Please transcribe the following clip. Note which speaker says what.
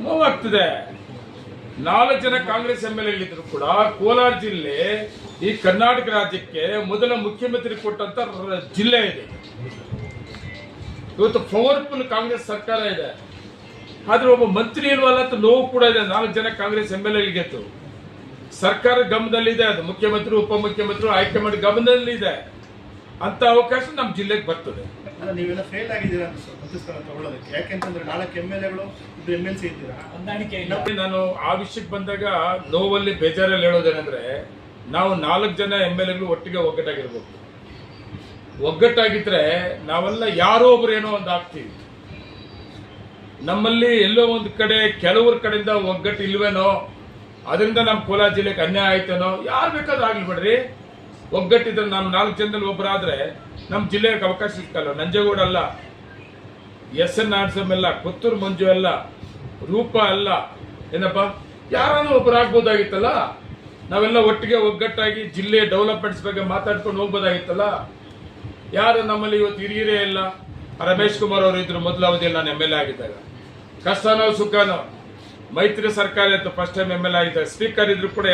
Speaker 1: ನೋವಾಗ್ತದೆ. 4 ಜನ ಕಾಂಗ್ರೆಸ್ MLA ಇದ್ರು ಕೂಡ ಕೋಲಾರ ಜಿಲ್ಲೆ ಈ ಕರ್ನಾಟಕ ರಾಜ್ಯಕ್ಕೆ ಮೊದಲ ಮುಖ್ಯಮಂತ್ರಿ ಕೊಟ್ಟಂತ ಜಿಲ್ಲೆ ಇದೆ. ಇವತ್ತು ಪವರ್ಫುಲ್ ಕಾಂಗ್ರೆಸ್ ಸರ್ಕಾರ ಇದೆ, ಆದ್ರೆ ಒಬ್ಬ ಮಂತ್ರಿ ಇಲ್ವಲ್ಲ ಅಂತ ನೋವು ಕೂಡ ಇದೆ. 4 ಜನ ಕಾಂಗ್ರೆಸ್ MLA ಗೆದ್ದು ಸರ್ಕಾರ ಗಮನದಲ್ಲಿದೆ, ಅದು ಮುಖ್ಯಮಂತ್ರಿ ಉಪಮುಖ್ಯಮಂತ್ರಿ ಹೈಕಮಾಂಡ್ ಗಮನದಲ್ಲಿದೆ ಅಂತ ಅವಕಾಶ ನಮ್ಮ ಜಿಲ್ಲೆಗೆ ಬರ್ತದೆ.
Speaker 2: ನೀವೆಲ್ಲ ಫೇಲ್ ಆಗಿದ್ದೀರಾ ಪ್ರತಿಷ್ಠಾನ ತಗೊಳ್ಳೋದಕ್ಕೆ, ಯಾಕೆಂತಂದ್ರೆ 4 MLAಗಳು MLC ಇದ್ದೀರಾ.
Speaker 1: ನಾನು ಆ ವಿಷಯಕ್ಕೆ ಬಂದಾಗ ನೋವಲ್ಲಿ ಬೇಜಾರಲ್ಲಿ ಹೇಳೋದೇನೆಂದ್ರೆ, ನಾವು 4 ಜನ MLAಗಳು ಒಟ್ಟಿಗೆ ಒಗ್ಗಟ್ಟಾಗಿರ್ಬೇಕು. ಒಗ್ಗಟ್ಟಾಗಿದ್ರೆ ನಾವೆಲ್ಲ ಯಾರೋ ಒಬ್ರು ಏನೋ ಒಂದು ಆಗ್ತೀವಿ. ನಮ್ಮಲ್ಲಿ ಎಲ್ಲೋ ಒಂದು ಕಡೆ ಕೆಲವ್ರ ಕಡೆಯಿಂದ ಒಗ್ಗಟ್ಟು ಇಲ್ವೇನೋ, ಅದರಿಂದ ನಮ್ಮ ಕೋಲಾರ ಜಿಲ್ಲೆಗೆ ಅನ್ಯಾಯ ಆಯ್ತೇನೋ, ಯಾರು ಬೇಕಾದ್ರೂ ಆಗ್ಲಿ ಬಿಡ್ರಿ. ಒಗ್ಗಟ್ಟಿದ್ರೆ ನಮ್ಮ 4 ಜನದಲ್ಲಿ ಒಬ್ಬರಾದ್ರೆ ನಮ್ಮ ಜಿಲ್ಲೆಗೆ ಅವಕಾಶ ಸಿಕ್ಕಲ್ಲ. ನಂಜೇಗೌಡ ಅಲ್ಲ, SN ನಾಡ್ಸಮ್ ಅಲ್ಲ, ಕೊತ್ತೂರು ಮಂಜು ಅಲ್ಲ, ರೂಪ ಅಲ್ಲ, ಏನಪ್ಪ ಯಾರಾದ್ರೂ ಒಬ್ಬರು ಆಗ್ಬೋದಾಗಿತ್ತಲ್ಲ. ನಾವೆಲ್ಲ ಒಟ್ಟಿಗೆ ಒಗ್ಗಟ್ಟಾಗಿ ಜಿಲ್ಲೆ ಡೆವಲಪ್ಮೆಂಟ್ಸ್ ಬಗ್ಗೆ ಮಾತಾಡ್ಕೊಂಡು ಹೋಗ್ಬೋದಾಗಿತ್ತಲ್ಲ. ಯಾರು ನಮ್ಮಲ್ಲಿ ಇವತ್ತು ಹಿರಿಯರೇ ಇಲ್ಲ. ರಮೇಶ್ ಕುಮಾರ್ ಅವರು ಇದ್ರು ಮೊದಲ ಅವಧಿಯಲ್ಲಿ ನಾನು MLA ಆಗಿದ್ದಾಗ. ಕಷ್ಟನೋ ಸುಖನೋ ಮೈತ್ರಿ ಸರ್ಕಾರ ಇತ್ತು, ಫಸ್ಟ್ ಟೈಮ್ MLA ಆಗಿದ್ದಾಗ ಸ್ಪೀಕರ್ ಇದ್ರು ಕೂಡ